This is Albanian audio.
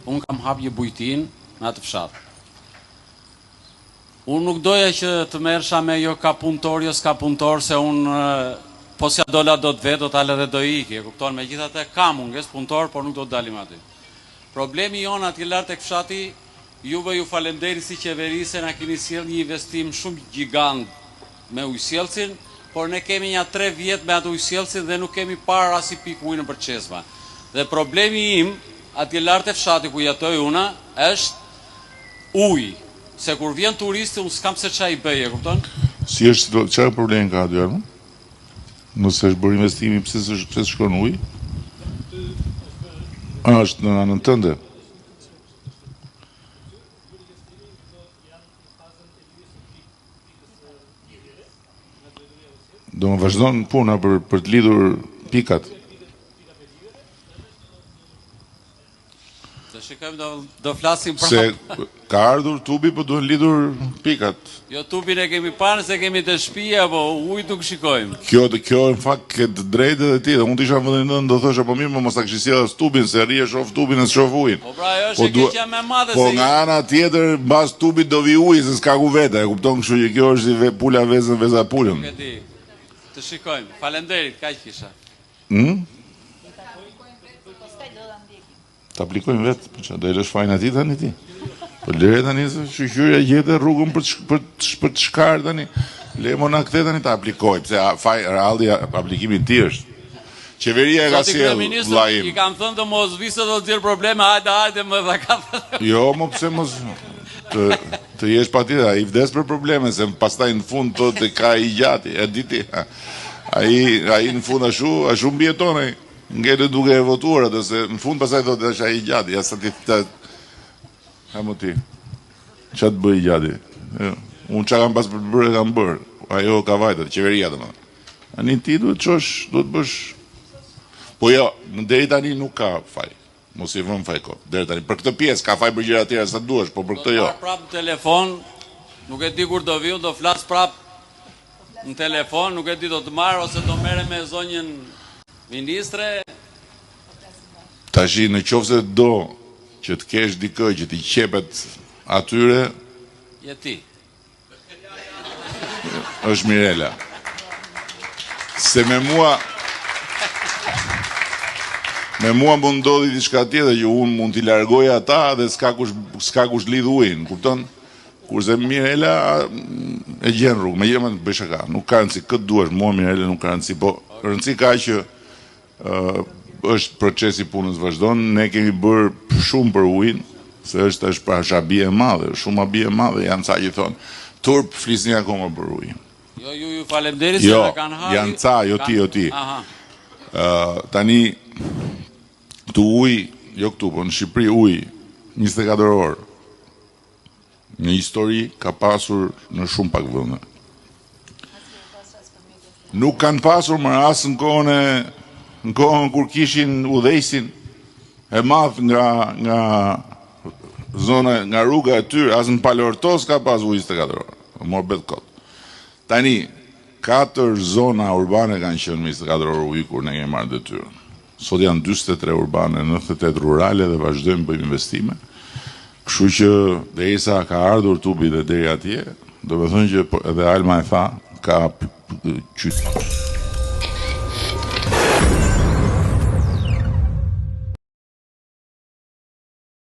unë kam hap një bujtin në atë fshat. Unë nuk doja që të merrsha me jo ka punëtor, jo s'ka punëtor, se unë po s'ja dola do të vetë, do t'ale dhe do iki, e kupton, me gjithate ka munges punëtor, por nuk do të dalim aty. Problemi jonë atje lartë e fshati, juve ju falenderi si qeveri se na keni sjell një investim shumë gigant me ujësjellsin, por ne kemi një 3 vjet me atë ujësjellsin dhe nuk kemi parë as i pikë ujë nëpër çesma. Dhe problemi im atje lartë e fshati ku jetoj una është ujë. Se kur vjen turisti, unë s'kam se qa i bëj, e kupton? Si është, çfarë problem ka aty, apo? Nëse është bërë investimi, pse shkon ujë? Është në anën tënde. Do më vazhdon puna për të lidhur pikat. Do flasim prapë. Se ka ardhur tubi, po duhen lidhur pikat. Jo, tubin e kemi parë se kemi të shtëpia, po ujë nuk shikojmë. Kjo në fakt ke të drejtë edhe ti, dhe unë t'isha vendin nën do thosha, po mirë, më mos ta kishte sjellë tubin, se rri e shoh tubin e shoh ujin. Po pra, ajo është e keqja më e madhe. Po nga ana tjetër, mbas tubit do vi uji, se s'ka ku vete, e kupton, kështu që kjo është si pula vezën veza pulën. Nuk e di. Të shikojmë. Faleminderit, kaq kisha. Ta aplikojmë vetë, po çfarë do e lësh fajin atij tani ti? Po lere tani se shoqëria gjetë rrugën për të shkar tani. Le mona kthe tani ta aplikoj, pse realli aplikimi i tij është. Qeveria e ka sjell vllaim. I kam thënë të mos visë do të thirr probleme, hajde më dha ka. Jo, më pse mos të jesh patjetër, ai vdes për probleme, se pastaj në fund thotë ka i gjati, e di ti. Ai në fund ashtu mbijeton ai. Ngele duke e votuar atë, se në fund pasaj thotë është ai i gjati, ja sa ti të... Ha më ti, që të bëj i gjati? Unë që kam pas për të bërë e kam bërë, ajo ka vajtët, qeveria të më. Ani ti duhet qosh, duhet bësh... Po jo, në deri tani nuk ka faj, mos i vëm faj ko, deri tani. Për këtë pjesë ka faj për gjëra tjera sa duesh, po për këtë jo. Do të prapë në telefon, nuk e di kur do viu, do flas prapë në telefon, nuk e di do të marrë ose do merre me zonjën Ministre. Tashi në qoftë se do që të kesh dikë që t'i qepet atyre, je ti. Është Mirela. Se me mua më ndodhi diçka tjetër që unë mund t'i largoj ata dhe s'ka kush lidh ujin, kupton? Kurse Mirela e gjen rrugë, me jema të bëj shaka, nuk ka rëndësi, këtë duash, mua Mirela nuk ka rëndësi, po rëndësi ka që është procesi punës vazhdon, ne kemi bërë shumë për ujin, se është pra shabi e madhe, shumë abi e madhe, janë ca që thonë, turp flisni akoma për ujin. Jo, ju falemderit se në kanë hapi. Jo, janë ca, jo ti. Tani, këtu uj, jo këtu, po në Shqipëri uj, 24 orë, në histori ka pasur në shumë pak vëndë. Nuk kanë pasur më asë në kohën kur kishin udhëheqësin e madh nga zona, nga rruga e tyre, asë në Palortos ka pas ujë 24 orë, mor bet kot. Tani, 4 zona urbane kanë qenë 24 orë ujë kur ne kemi marrë detyrën. Sot janë 43 urbane, 98 rurale dhe vazhdojmë bëjmë investime. Kështu që derisa ka ardhur tubi dhe deri atje, do të thonë që edhe Alma e tha, ka qytet.